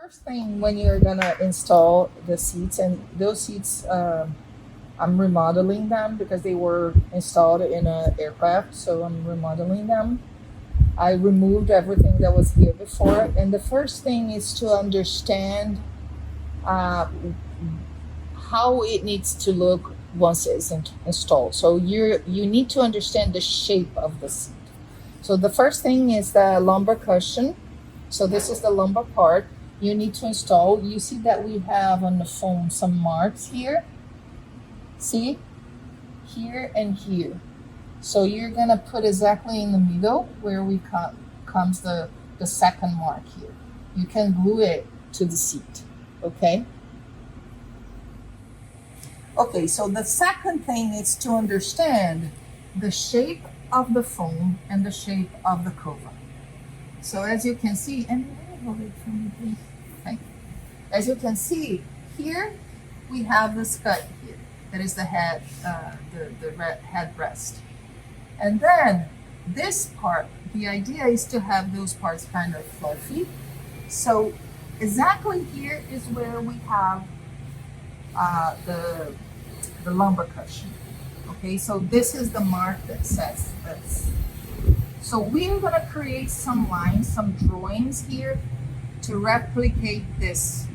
First thing when you're gonna install the seats, and those seats, I'm remodeling them because they were installed in an aircraft, so I'm remodeling them. I removed everything that was here before, and the first thing is to understand uh, how it needs to look once it's installed. So you need to understand the shape of the seat. So the first thing is the lumbar cushion. So this is the lumbar part you need to install. You see that we have on the foam some marks here. See? Here and here. So you're gonna put exactly in the middle where we comes the second mark here. You can glue it to the seat, okay? Okay, so the second thing is to understand the shape of the foam and the shape of the cover. So as you can see, and hold it for me, please. Thank you. As you can see here, we have this cut here. That is the head, the headrest. And then this part, the idea is to have those parts kind of fluffy. So exactly here is where we have the lumbar cushion. Okay, so this is the mark that says this. So we're gonna create some lines, some drawings here to replicate this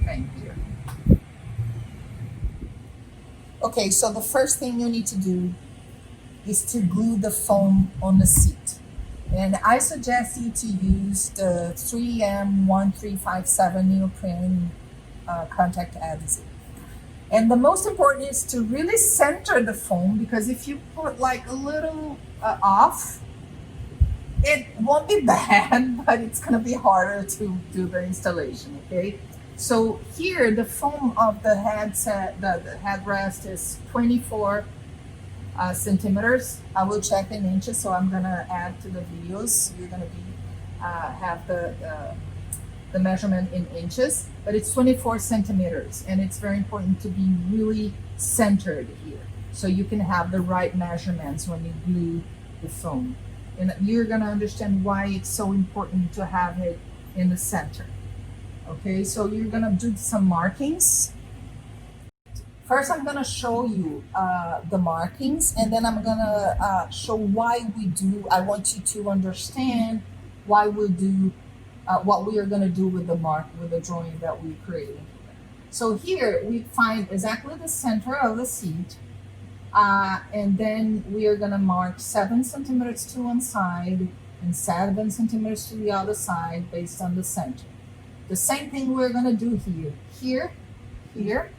thing here. Okay, so the first thing you need to do is to glue the foam on the seat. And I suggest you to use the 3M 1357 neoprene contact adhesive. And the most important is to really center the foam, because if you put like a little off, it won't be bad, but it's gonna be harder to do the installation, okay? So here, the foam of the headset, the headrest is 24 centimeters. I will check in inches, so I'm gonna add to the videos. You're gonna be have the measurement in inches, but it's 24 centimeters, and it's very important to be really centered here, so you can have the right measurements when you glue the foam. And you're gonna understand why it's so important to have it in the center. Okay, so you're gonna do some markings. First, I'm gonna show you the markings, and then I'm gonna show why we do. I want you to understand why we do what we are gonna do with the drawing that we created. So here we find exactly the center of the seat, and then we are gonna mark 7 centimeters to one side and 7 centimeters to the other side based on the center. The same thing we're gonna do here. Here,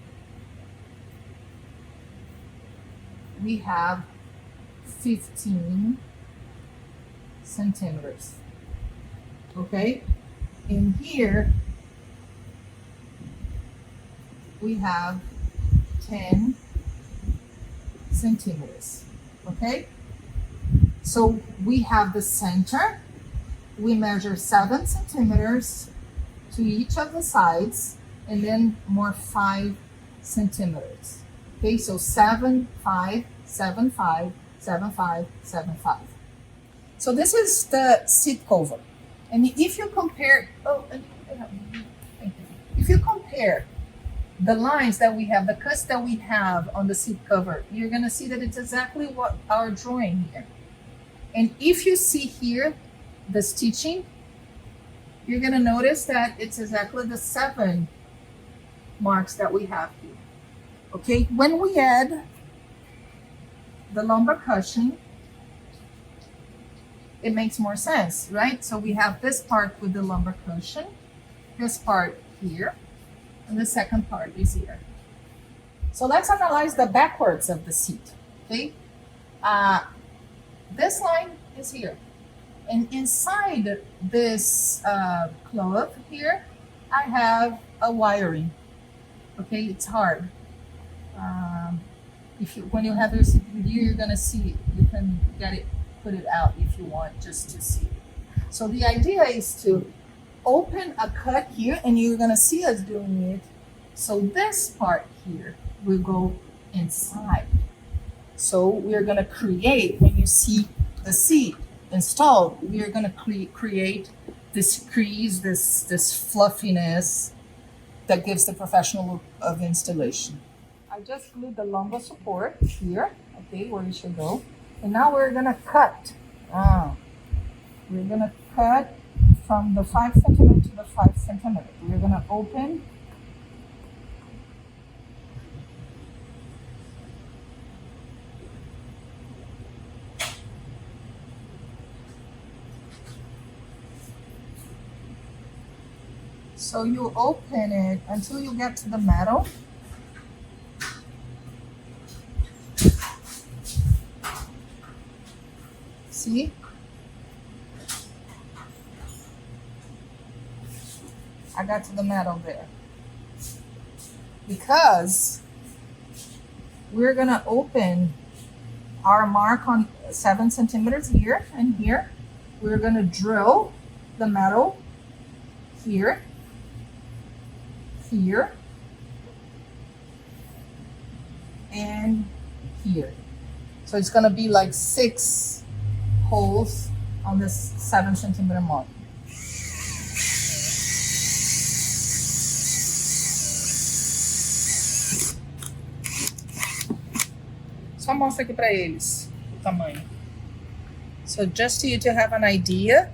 we have 15 centimeters. Okay? In here, we have 10 centimeters. Okay? So we have the center. We measure 7 centimeters to each of the sides, and then more 5 centimeters. Okay, so 7, 5, 7, 5, 7, 5, 7, 5. So this is the seat cover. And if you compare, if you compare the lines that we have, the cuts that we have on the seat cover, you're gonna see that it's exactly what our drawing here. And if you see here the stitching, you're gonna notice that it's exactly the 7 marks that we have here. Okay, when we add the lumbar cushion, it makes more sense, right? So we have this part with the lumbar cushion, this part here, and the second part is here. So let's analyze the backwards of the seat, okay? This line is here. And inside this cloth here, I have a wiring, okay? It's hard. When you have your seat review, you're gonna see it. You can get it, put it out if you want, just to see it. So the idea is to open a cut here, and you're gonna see us doing it. So this part here will go inside. So we're gonna create, when you see the seat installed, we are gonna create this crease, this fluffiness that gives the professional look of installation. I just glued the lumbar support here, okay, where it should go. And now we're gonna cut. We're gonna cut from the 5 centimeter to the 5 centimeter. We're gonna open. So you open it until you get to the metal. See? I got to the metal there. Because we're gonna open our mark on 7 centimeters here and here. We're gonna drill the metal here, here, and here. So it's gonna be like 6 holes on this 7 centimeter mark. Só mostra aqui para eles o tamanho. So just so you to have an idea.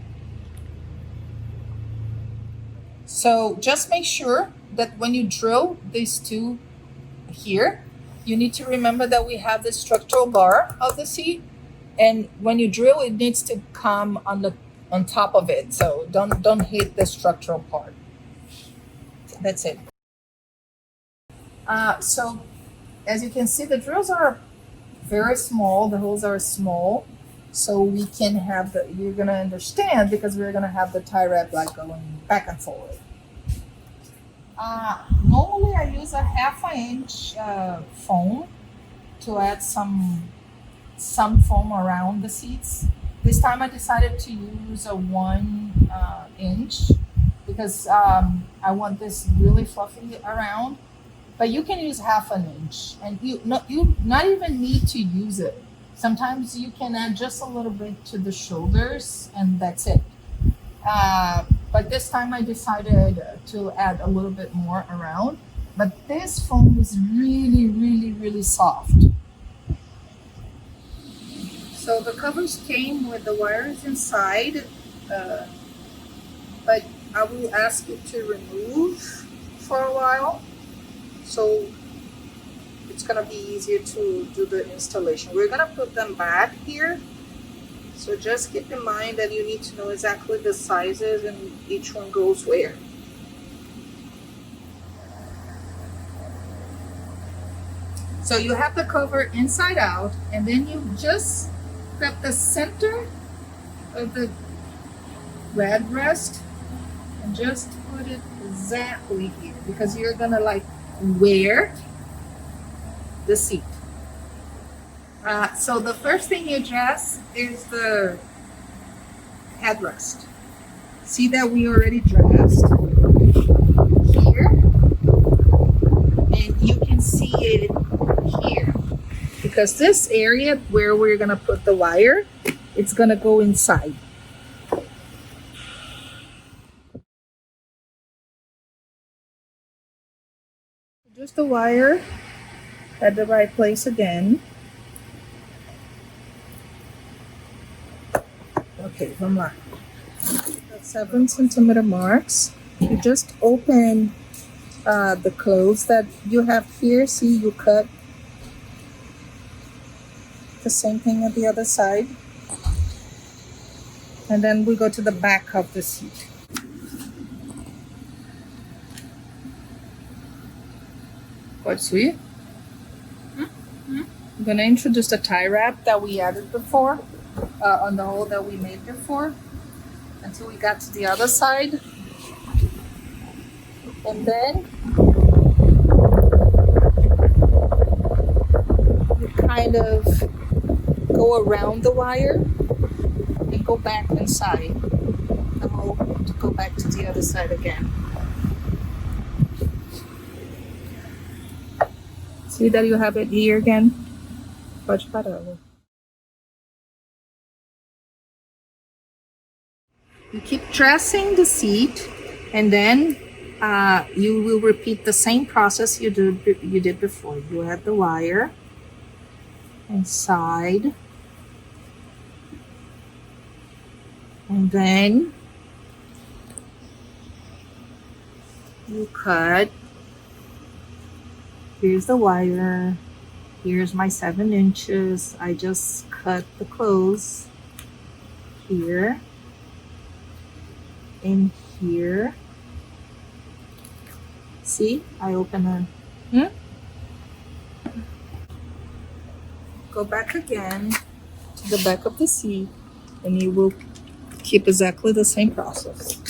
So just make sure that when you drill these two here, you need to remember that we have the structural bar of the seat, and when you drill, it needs to come on top of it. So don't hit the structural part. That's it. So as you can see, the drills are very small. The holes are small, so we can have the. You're gonna understand because we're gonna have the tie wrap like going back and forward. Normally I use a 1/2 inch foam to add some foam around the seats. This time I decided to use a 1 inch because I want this really fluffy around. But you can use 1/2 inch, and you not even need to use it. Sometimes you can add just a little bit to the shoulders, and that's it. But this time I decided to add a little bit more around. But this foam is really, really, really soft. So the covers came with the wires inside, but I will ask you to remove for a while. So it's gonna be easier to do the installation. We're gonna put them back here. So just keep in mind that you need to know exactly the sizes and each one goes where. So you have the cover inside out, and then you just grab the center of the red rest and just put it exactly here, because you're gonna like wear the seat. So the first thing you dress is the headrest. See that we already dressed here, and you can see it here, because this area where we're gonna put the wire, it's gonna go inside. Just the wire at the right place again. Okay, vamos lá. 7 centimeter marks. You just open the clothes that you have here. See, you cut the same thing at the other side. And then we go to the back of the seat. Pode subir? I'm gonna introduce the tie wrap that we added before, on the hole that we made before, until we got to the other side. And then you kind of go around the wire and go back inside the hole to go back to the other side again. See that you have it here again? Pode parar. You keep dressing the seat, and then you will repeat the same process you did before. You add the wire inside, and then you cut. Here's the wire. Here's my 7 inches. I just cut the clothes here and here. See, I open a go back again to the back of the seat, and you will keep exactly the same process.